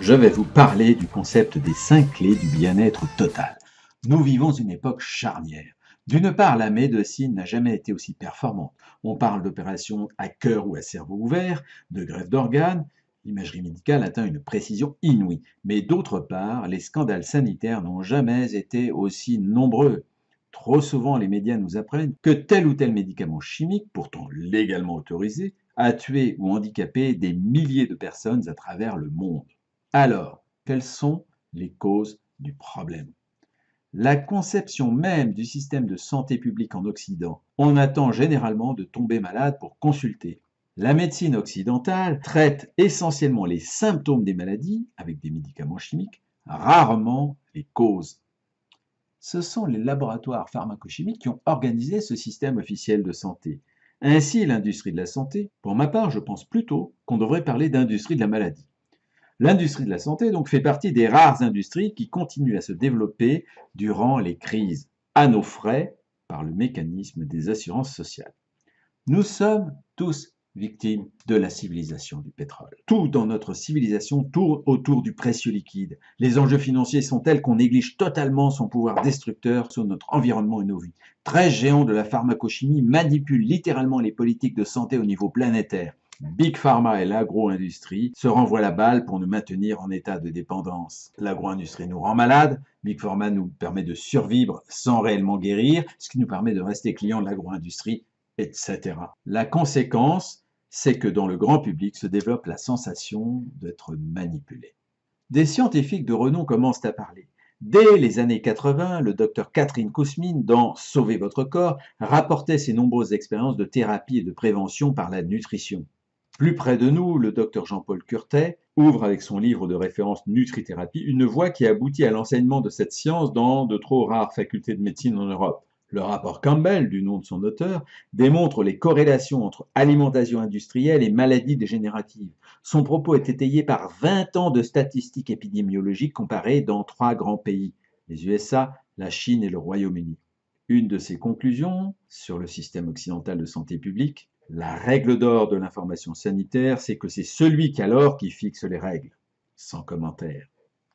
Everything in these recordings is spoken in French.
Je vais vous parler du concept des 5 clés du bien-être total. Nous vivons une époque charnière. D'une part, la médecine n'a jamais été aussi performante. On parle d'opérations à cœur ou à cerveau ouvert, de greffe d'organes. L'imagerie médicale atteint une précision inouïe. Mais d'autre part, les scandales sanitaires n'ont jamais été aussi nombreux. Trop souvent, les médias nous apprennent que tel ou tel médicament chimique, pourtant légalement autorisé, a tué ou handicapé des milliers de personnes à travers le monde. Alors, quelles sont les causes du problème? La conception même du système de santé publique en Occident, on attend généralement de tomber malade pour consulter. La médecine occidentale traite essentiellement les symptômes des maladies avec des médicaments chimiques, rarement les causes. Ce sont les laboratoires pharmacochimiques qui ont organisé ce système officiel de santé. Ainsi, l'industrie de la santé, pour ma part, je pense plutôt qu'on devrait parler d'industrie de la maladie. L'industrie de la santé donc fait partie des rares industries qui continuent à se développer durant les crises, à nos frais, par le mécanisme des assurances sociales. Nous sommes tous victimes de la civilisation du pétrole. Tout dans notre civilisation tourne autour du précieux liquide. Les enjeux financiers sont tels qu'on néglige totalement son pouvoir destructeur sur notre environnement et nos vies. 13 géants de la pharmacochimie manipulent littéralement les politiques de santé au niveau planétaire. Big Pharma et l'agro-industrie se renvoient la balle pour nous maintenir en état de dépendance. L'agro-industrie nous rend malades, Big Pharma nous permet de survivre sans réellement guérir, ce qui nous permet de rester clients de l'agro-industrie, etc. La conséquence, c'est que dans le grand public se développe la sensation d'être manipulé. Des scientifiques de renom commencent à parler. Dès les années 80, le docteur Catherine Kousmine, dans Sauver votre corps, rapportait ses nombreuses expériences de thérapie et de prévention par la nutrition. Plus près de nous, le docteur Jean-Paul Curtet ouvre avec son livre de référence Nutrithérapie une voie qui aboutit à l'enseignement de cette science dans de trop rares facultés de médecine en Europe. Le rapport Campbell, du nom de son auteur, démontre les corrélations entre alimentation industrielle et maladies dégénératives. Son propos est étayé par 20 ans de statistiques épidémiologiques comparées dans 3 grands pays, les USA, la Chine et le Royaume-Uni. Une de ses conclusions sur le système occidental de santé publique: la règle d'or de l'information sanitaire, c'est que c'est celui qui a l'or qui fixe les règles. Sans commentaire.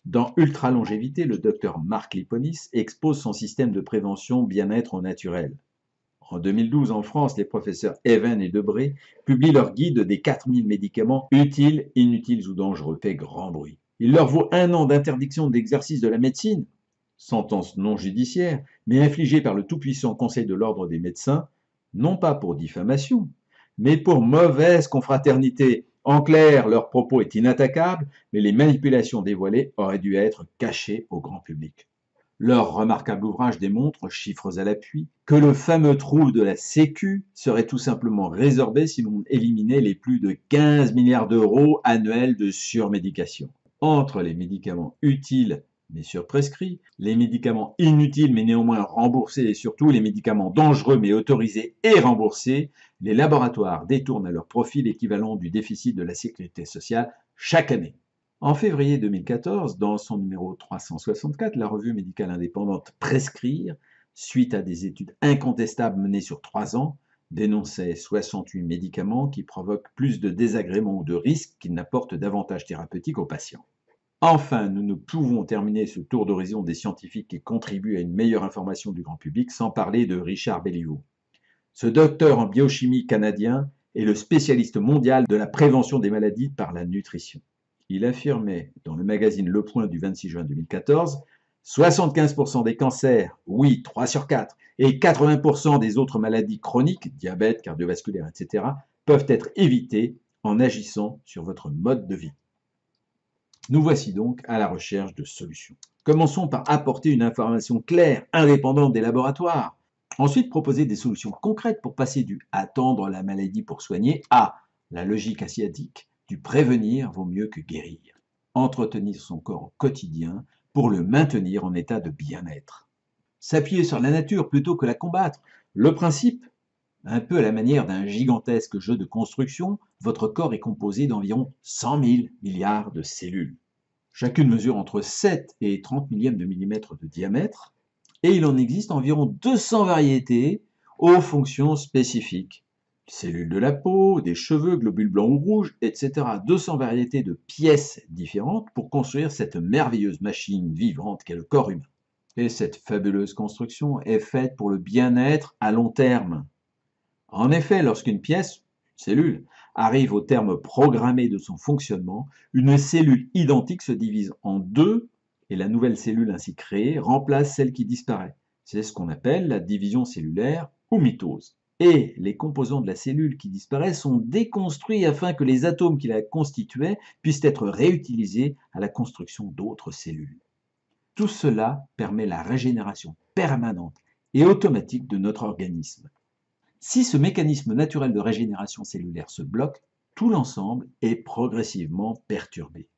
Dans Ultra-longévité, le docteur Marc Liponis expose son système de prévention bien-être au naturel. En 2012, en France, les professeurs Even et Debré publient leur guide des 4000 médicaments utiles, inutiles ou dangereux. Fait grand bruit. Il leur vaut 1 an d'interdiction d'exercice de la médecine, sentence non judiciaire, mais infligée par le tout-puissant Conseil de l'ordre des médecins, non pas pour diffamation, mais pour mauvaise confraternité. En clair, leur propos est inattaquable, mais les manipulations dévoilées auraient dû être cachées au grand public. Leur remarquable ouvrage démontre, chiffres à l'appui, que le fameux trou de la Sécu serait tout simplement résorbé si l'on éliminait les plus de 15 milliards d'euros annuels de surmédication. Entre les médicaments utiles mais surprescrits, les médicaments inutiles mais néanmoins remboursés et surtout les médicaments dangereux mais autorisés et remboursés, les laboratoires détournent à leur profit l'équivalent du déficit de la sécurité sociale chaque année. En février 2014, dans son numéro 364, la revue médicale indépendante Prescrire, suite à des études incontestables menées sur 3 ans, dénonçait 68 médicaments qui provoquent plus de désagréments ou de risques qu'ils n'apportent d'avantages thérapeutiques aux patients. Enfin, nous ne pouvons terminer ce tour d'horizon des scientifiques qui contribuent à une meilleure information du grand public sans parler de Richard Béliveau. Ce docteur en biochimie canadien est le spécialiste mondial de la prévention des maladies par la nutrition. Il affirmait dans le magazine Le Point du 26 juin 2014 « 75% des cancers, oui, 3 sur 4, et 80% des autres maladies chroniques, diabète, cardiovasculaire, etc., peuvent être évités en agissant sur votre mode de vie. » Nous voici donc à la recherche de solutions. Commençons par apporter une information claire, indépendante des laboratoires. Ensuite, proposer des solutions concrètes pour passer du « attendre la maladie pour soigner » à la logique asiatique du « prévenir vaut mieux que guérir ». Entretenir son corps au quotidien pour le maintenir en état de bien-être. S'appuyer sur la nature plutôt que la combattre. Le principe, un peu à la manière d'un gigantesque jeu de construction, votre corps est composé d'environ 100 000 milliards de cellules. Chacune mesure entre 7 et 30 millièmes de millimètre de diamètre, et il en existe environ 200 variétés aux fonctions spécifiques. cellules de la peau, des cheveux, globules blancs ou rouges, etc. 200 variétés de pièces différentes pour construire cette merveilleuse machine vivante qu'est le corps humain. Et cette fabuleuse construction est faite pour le bien-être à long terme. En effet, lorsqu'une pièce, une cellule, arrive au terme programmé de son fonctionnement, une cellule identique se divise en deux et la nouvelle cellule ainsi créée remplace celle qui disparaît. C'est ce qu'on appelle la division cellulaire ou mitose. Et les composants de la cellule qui disparaissent sont déconstruits afin que les atomes qui la constituaient puissent être réutilisés à la construction d'autres cellules. Tout cela permet la régénération permanente et automatique de notre organisme. Si ce mécanisme naturel de régénération cellulaire se bloque, tout l'ensemble est progressivement perturbé.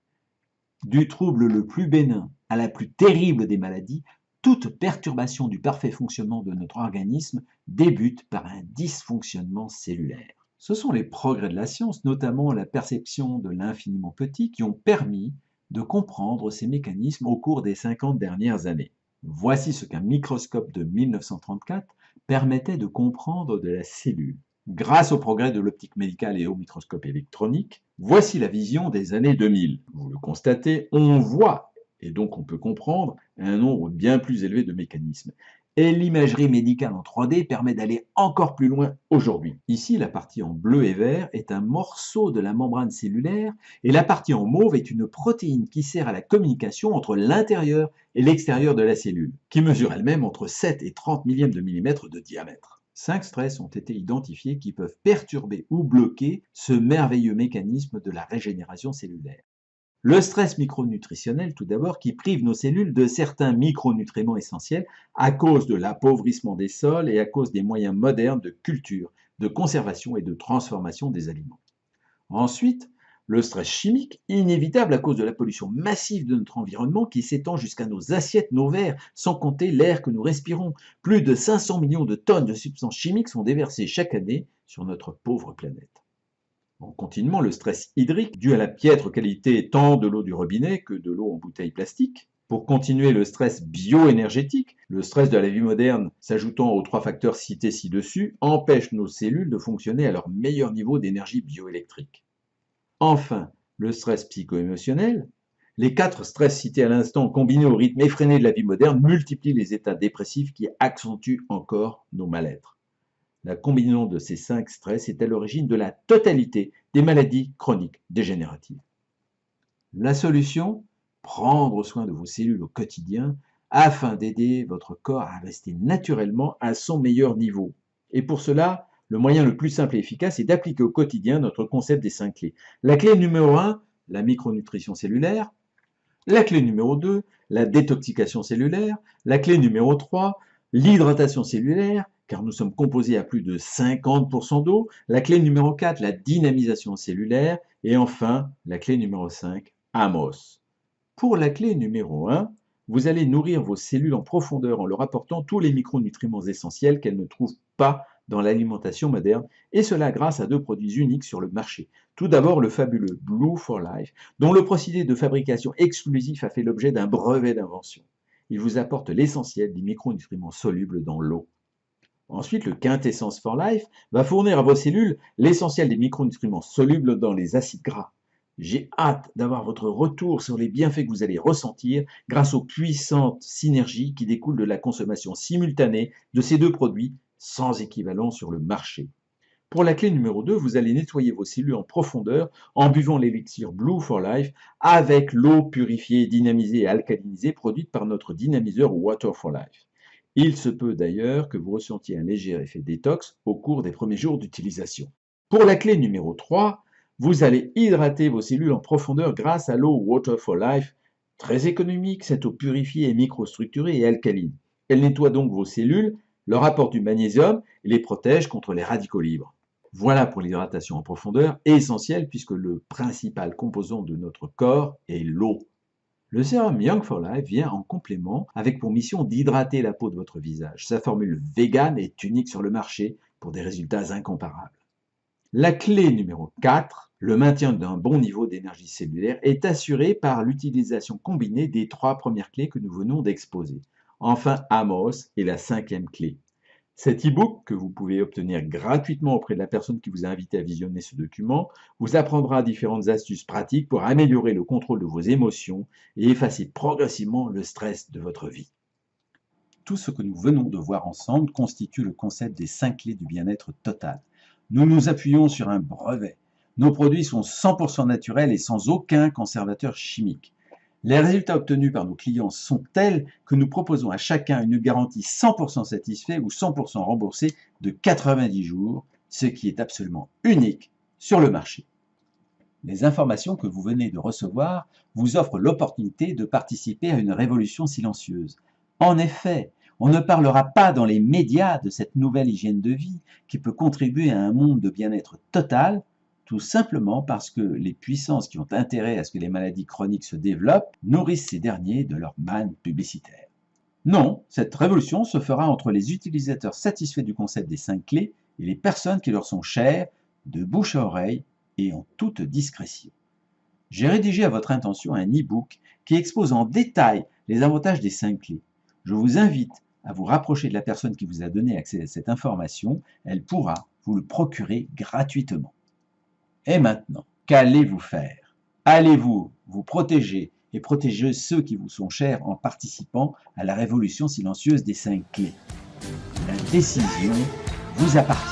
Du trouble le plus bénin à la plus terrible des maladies, toute perturbation du parfait fonctionnement de notre organisme débute par un dysfonctionnement cellulaire. Ce sont les progrès de la science, notamment la perception de l'infiniment petit, qui ont permis de comprendre ces mécanismes au cours des 50 dernières années. Voici ce qu'un microscope de 1934 permettait de comprendre de la cellule. Grâce au progrès de l'optique médicale et au microscope électronique, voici la vision des années 2000. Vous le constatez, on voit, et donc on peut comprendre, un nombre bien plus élevé de mécanismes. Et l'imagerie médicale en 3D permet d'aller encore plus loin aujourd'hui. Ici, la partie en bleu et vert est un morceau de la membrane cellulaire et la partie en mauve est une protéine qui sert à la communication entre l'intérieur et l'extérieur de la cellule, qui mesure elle-même entre 7 et 30 millièmes de millimètre de diamètre. 5 stress ont été identifiés qui peuvent perturber ou bloquer ce merveilleux mécanisme de la régénération cellulaire. Le stress micronutritionnel, tout d'abord, qui prive nos cellules de certains micronutriments essentiels à cause de l'appauvrissement des sols et à cause des moyens modernes de culture, de conservation et de transformation des aliments. Ensuite, le stress chimique, inévitable à cause de la pollution massive de notre environnement qui s'étend jusqu'à nos assiettes, nos verres, sans compter l'air que nous respirons. Plus de 500 millions de tonnes de substances chimiques sont déversées chaque année sur notre pauvre planète. En continuant, le stress hydrique, dû à la piètre qualité tant de l'eau du robinet que de l'eau en bouteille plastique. Pour continuer, le stress bioénergétique, le stress de la vie moderne s'ajoutant aux 3 facteurs cités ci-dessus, empêche nos cellules de fonctionner à leur meilleur niveau d'énergie bioélectrique. Enfin, le stress psycho-émotionnel. Les 4 stress cités à l'instant, combinés au rythme effréné de la vie moderne, multiplient les états dépressifs qui accentuent encore nos mal-être. La combinaison de ces 5 stress est à l'origine de la totalité des maladies chroniques dégénératives. La solution, prendre soin de vos cellules au quotidien afin d'aider votre corps à rester naturellement à son meilleur niveau. Et pour cela, le moyen le plus simple et efficace est d'appliquer au quotidien notre concept des 5 clés. La clé numéro 1, la micronutrition cellulaire. La clé numéro 2, la détoxication cellulaire. La clé numéro 3, l'hydratation cellulaire, car nous sommes composés à plus de 50% d'eau. La clé numéro 4, la dynamisation cellulaire. Et enfin, la clé numéro 5, Amos. Pour la clé numéro 1, vous allez nourrir vos cellules en profondeur en leur apportant tous les micronutriments essentiels qu'elles ne trouvent pas dans l'alimentation moderne, et cela grâce à 2 produits uniques sur le marché. Tout d'abord, le fabuleux Blue for Life, dont le procédé de fabrication exclusif a fait l'objet d'un brevet d'invention. Il vous apporte l'essentiel des micronutriments solubles dans l'eau. Ensuite, le Quintessence for Life va fournir à vos cellules l'essentiel des micronutriments solubles dans les acides gras. J'ai hâte d'avoir votre retour sur les bienfaits que vous allez ressentir grâce aux puissantes synergies qui découlent de la consommation simultanée de ces 2 produits sans équivalent sur le marché. Pour la clé numéro 2, vous allez nettoyer vos cellules en profondeur en buvant l'élixir Blue for Life avec l'eau purifiée, dynamisée et alcalinisée produite par notre dynamiseur Water for Life. Il se peut d'ailleurs que vous ressentiez un léger effet détox au cours des premiers jours d'utilisation. Pour la clé numéro 3, vous allez hydrater vos cellules en profondeur grâce à l'eau Water for Life. Très économique, cette eau purifiée est microstructurée et alcaline. Elle nettoie donc vos cellules, leur apporte du magnésium et les protège contre les radicaux libres. Voilà pour l'hydratation en profondeur, essentielle puisque le principal composant de notre corps est l'eau. Le sérum Young for Life vient en complément avec pour mission d'hydrater la peau de votre visage. Sa formule vegan est unique sur le marché pour des résultats incomparables. La clé numéro 4, le maintien d'un bon niveau d'énergie cellulaire, est assuré par l'utilisation combinée des 3 premières clés que nous venons d'exposer. Enfin, Amos est la 5e clé. Cet e-book, que vous pouvez obtenir gratuitement auprès de la personne qui vous a invité à visionner ce document, vous apprendra différentes astuces pratiques pour améliorer le contrôle de vos émotions et effacer progressivement le stress de votre vie. Tout ce que nous venons de voir ensemble constitue le concept des 5 clés du bien-être total. Nous nous appuyons sur un brevet. Nos produits sont 100% naturels et sans aucun conservateur chimique. Les résultats obtenus par nos clients sont tels que nous proposons à chacun une garantie 100% satisfait ou 100% remboursé de 90 jours, ce qui est absolument unique sur le marché. Les informations que vous venez de recevoir vous offrent l'opportunité de participer à une révolution silencieuse. En effet, on ne parlera pas dans les médias de cette nouvelle hygiène de vie qui peut contribuer à un monde de bien-être total, tout simplement parce que les puissances qui ont intérêt à ce que les maladies chroniques se développent nourrissent ces derniers de leur manne publicitaire. Non, cette révolution se fera entre les utilisateurs satisfaits du concept des 5 clés et les personnes qui leur sont chères, de bouche à oreille et en toute discrétion. J'ai rédigé à votre intention un e-book qui expose en détail les avantages des 5 clés. Je vous invite à vous rapprocher de la personne qui vous a donné accès à cette information. Elle pourra vous le procurer gratuitement. Et maintenant, qu'allez-vous faire? Allez-vous vous protéger et protéger ceux qui vous sont chers en participant à la révolution silencieuse des 5 clés? La décision vous appartient.